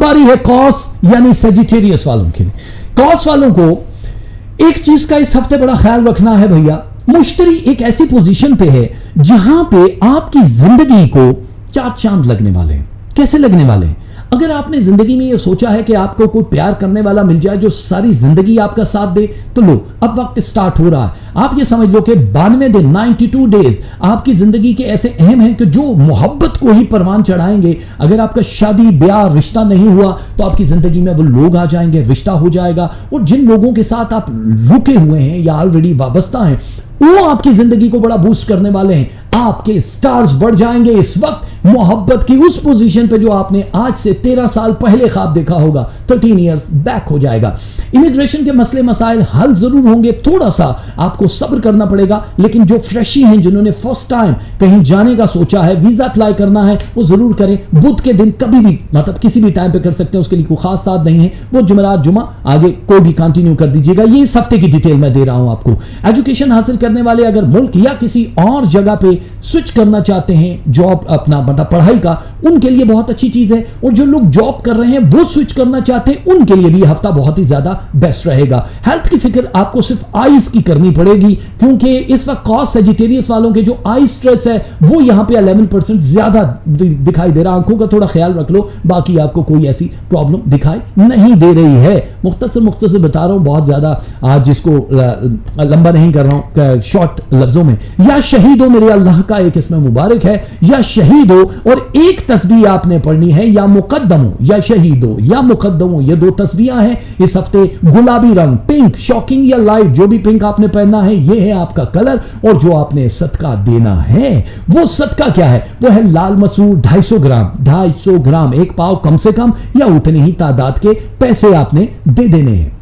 बारी है कॉस यानी सेजिटेरियस वालों की। कॉस वालों को एक चीज का इस हफ्ते बड़ा ख्याल रखना है भैया, मुश्तरी एक ऐसी पोजीशन पे है जहां पे आपकी जिंदगी को चार चांद लगने वाले हैं। कैसे लगने वाले हैं? अगर आपने जिंदगी में ये सोचा है कि आपको कोई प्यार करने वाला मिल जाए जो सारी जिंदगी आपका साथ दे, तो लो अब वक्त स्टार्ट हो रहा है। आप ये समझ लो कि 92 दिन 92 डेज आपकी जिंदगी के ऐसे अहम हैं कि जो मोहब्बत को ही परवान चढ़ाएंगे। अगर आपका शादी ब्याह रिश्ता नहीं हुआ तो आपकी जिंदगी में वो लोग आ जाएंगे, रिश्ता हो जाएगा। और जिन लोगों के साथ आप रुके हुए हैं या ऑलरेडी वाबस्ता हैं वो आपकी जिंदगी को बड़ा बूस्ट करने वाले हैं। आपके स्टार्स बढ़ जाएंगे इस वक्त मोहब्बत की उस पोजीशन पे जो आपने आज से 13 साल पहले ख्वाब देखा होगा, 13 इयर्स बैक हो जाएगा। इमिग्रेशन के मसले मसाइल हल जरूर होंगे, थोड़ा सा आपको सब्र करना पड़ेगा, लेकिन जो फ्रेशी हैं जिन्होंने फर्स्ट टाइम कहीं जाने का सोचा है, वीजा अप्लाई करना है, वो जरूर करें। बुध के दिन कभी भी मतलब किसी भी टाइम पे कर सकते हैं, उसके लिए कोई खास साथ नहीं है। वो जुमेरात जुमा आगे कोई भी कंटिन्यू कर दीजिएगा। ये इस हफ्ते की डिटेल मैं दे रहा हूं आपको। एजुकेशन हासिल करने वाले अगर मुल्क या किसी और जगह पे स्विच करना चाहते हैं जॉब अपना मतलब पढ़ाई का, उनके लिए बहुत अच्छी चीज है। और जो लोग जॉब कर रहे हैं वो स्विच करना चाहते हैं, उनके लिए भी हफ्ता बहुत ही ज्यादा बेस्ट रहेगा। हेल्थ की फिक्र आपको सिर्फ आईज की करनी पड़ेगी, क्योंकि इस वक्त कॉस सेजिटेरियस वालों के जो आई स्ट्रेस है वो यहां पे 11% ज्यादा दिखाई दे रहा है। आंखों का थोड़ा ख्याल रख लो, बाकी आपको कोई ऐसी प्रॉब्लम दिखाई नहीं दे रही है। मुख्तसर बता रहा हूं, बहुत ज्यादा आज जिसको लंबा नहीं कर रहा हूं, शॉर्ट लफ्जों में। या शहीद हो, मेरे अल्लाह का एक इसमें मुबारक है, या शहीद हो और एक तस्बीह आपने पढ़नी है, या मुकद्दम हो या शहीद हो या मुकद्दम हो, ये दो तस्बीहां हैं इस हफ्ते। गुलाबी रंग, पिंक, शॉकिंग या लाइट, जो भी पिंक आपने पहनना है ये है आपका कलर। और जो आपने सदका देना है वो सदका क्या है? वो है लाल मसूर 250 ग्राम, 250 ग्राम, एक पाव कम से कम या उतनी ही तादाद के पैसे आपने दे देने हैं।